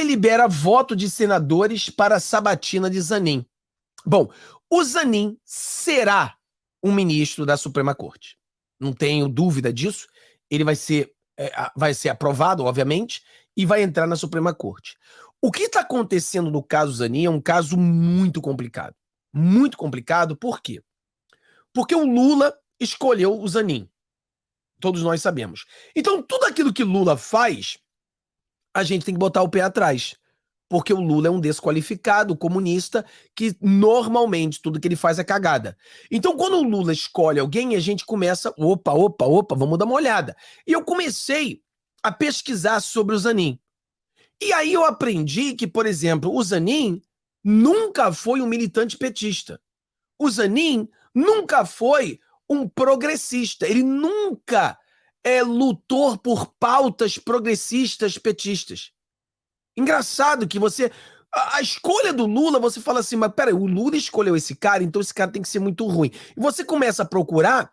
libera voto de senadores para a sabatina de Zanin. Bom, o Zanin será um ministro da Suprema Corte. Não tenho dúvida disso. Ele vai ser aprovado, obviamente, e vai entrar na Suprema Corte. O que está acontecendo no caso Zanin é um caso muito complicado. Muito complicado, por quê? Porque o Lula escolheu o Zanin. Todos nós sabemos. Então, tudo aquilo que Lula faz, a gente tem que botar o pé atrás. Porque o Lula é um desqualificado comunista que normalmente tudo que ele faz é cagada. Então, quando o Lula escolhe alguém, a gente começa, opa, vamos dar uma olhada. E eu comecei a pesquisar sobre o Zanin. E aí eu aprendi que, por exemplo, o Zanin nunca foi um militante petista. O Zanin nunca foi um progressista. Ele nunca lutou por pautas progressistas petistas. Engraçado que você... A escolha do Lula, você fala assim, mas peraí, o Lula escolheu esse cara, então esse cara tem que ser muito ruim. E você começa a procurar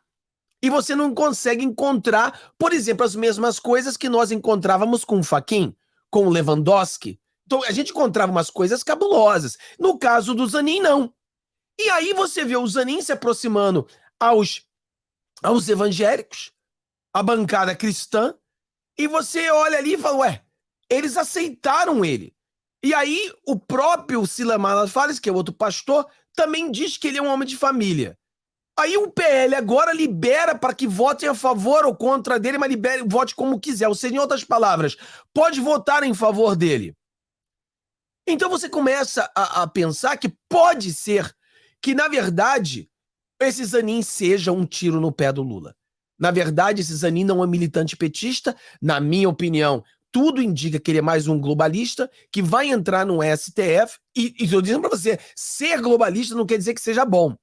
e você não consegue encontrar, por exemplo, as mesmas coisas que nós encontrávamos com o Fachin, com o Lewandowski. Então a gente encontrava umas coisas cabulosas. No caso do Zanin, não. E aí você vê o Zanin se aproximando aos evangélicos, a bancada cristã, e você olha ali e fala, ué, eles aceitaram ele. E aí o próprio Silas Malafares, que é outro pastor, também diz que ele é um homem de família. Aí o PL agora libera para que votem a favor ou contra dele, mas vote como quiser. Ou seja, em outras palavras, pode votar em favor dele. Então você começa a pensar que pode ser que, na verdade, esse Zanin seja um tiro no pé do Lula. Na verdade, esse Zanin não é militante petista, na minha opinião. Tudo indica que ele é mais um globalista que vai entrar no STF. E eu dizendo para você, ser globalista não quer dizer que seja bom.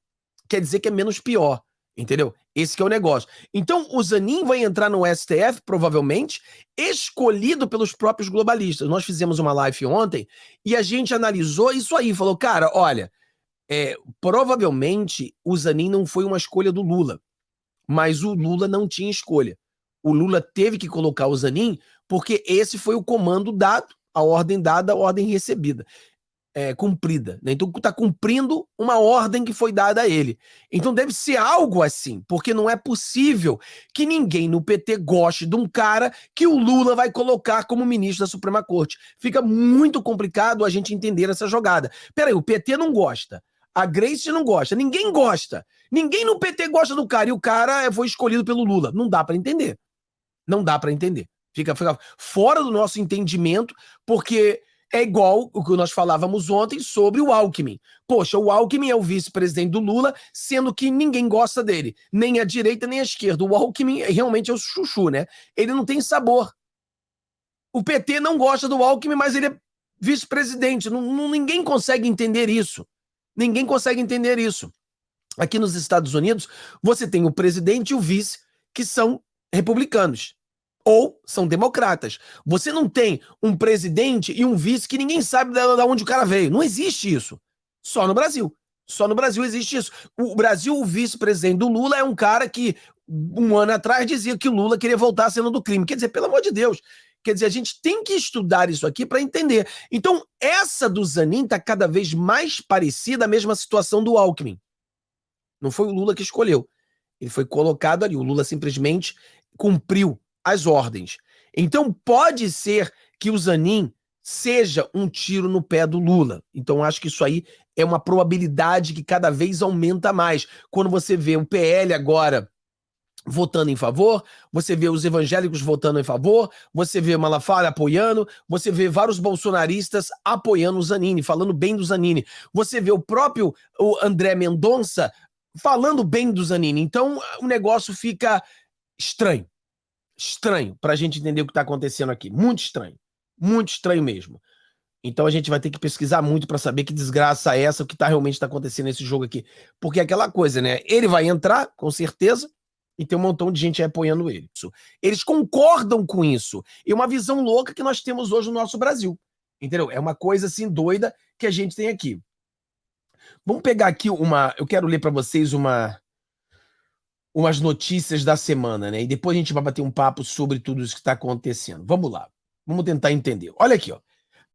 Quer dizer que é menos pior. Entendeu? Esse que é o negócio. Então, o Zanin vai entrar no STF, provavelmente, escolhido pelos próprios globalistas. Nós fizemos uma live ontem e a gente analisou isso aí. Falou, cara, olha, provavelmente o Zanin não foi uma escolha do Lula. Mas o Lula não tinha escolha. O Lula teve que colocar o Zanin porque esse foi o comando dado, a ordem dada, a ordem recebida, cumprida. Né? Então está cumprindo uma ordem que foi dada a ele. Então deve ser algo assim, porque não é possível que ninguém no PT goste de um cara que o Lula vai colocar como ministro da Suprema Corte. Fica muito complicado a gente entender essa jogada. Peraí, o PT não gosta. A Grace não gosta, ninguém gosta. Ninguém no PT gosta do cara e o cara foi escolhido pelo Lula. Não dá para entender. Não dá para entender. Fica fora do nosso entendimento, porque é igual o que nós falávamos ontem sobre o Alckmin. Poxa, o Alckmin é o vice-presidente do Lula, sendo que ninguém gosta dele. Nem a direita, nem a esquerda. O Alckmin realmente é o chuchu, né? Ele não tem sabor. O PT não gosta do Alckmin, mas ele é vice-presidente. Ninguém consegue entender isso. Ninguém consegue entender isso. Aqui nos Estados Unidos, você tem o presidente e o vice, que são republicanos. Ou são democratas. Você não tem um presidente e um vice que ninguém sabe de onde o cara veio. Não existe isso. Só no Brasil. Só no Brasil existe isso. O Brasil, o vice-presidente do Lula é um cara que, um ano atrás, dizia que o Lula queria voltar à cena do crime. Quer dizer, pelo amor de Deus. Quer dizer, a gente tem que estudar isso aqui para entender. Então, essa do Zanin está cada vez mais parecida à mesma situação do Alckmin. Não foi o Lula que escolheu. Ele foi colocado ali. O Lula simplesmente cumpriu as ordens. Então, pode ser que o Zanin seja um tiro no pé do Lula. Então, acho que isso aí é uma probabilidade que cada vez aumenta mais. Quando você vê o PL agora votando em favor, você vê os evangélicos votando em favor, você vê Malafaia apoiando, você vê vários bolsonaristas apoiando o Zanin, falando bem do Zanin. Você vê o próprio André Mendonça falando bem do Zanin. Então, o negócio fica estranho. Estranho pra gente entender o que tá acontecendo aqui. Muito estranho mesmo. Então a gente vai ter que pesquisar muito pra saber que desgraça é essa, o que realmente tá acontecendo nesse jogo aqui. Porque é aquela coisa, né? Ele vai entrar, com certeza, e tem um montão de gente apoiando ele. Eles concordam com isso. E uma visão louca que nós temos hoje no nosso Brasil. Entendeu? É uma coisa assim doida que a gente tem aqui. Vamos pegar aqui eu quero ler pra vocês umas notícias da semana, né? E depois a gente vai bater um papo sobre tudo isso que está acontecendo. Vamos lá. Vamos tentar entender. Olha aqui, ó.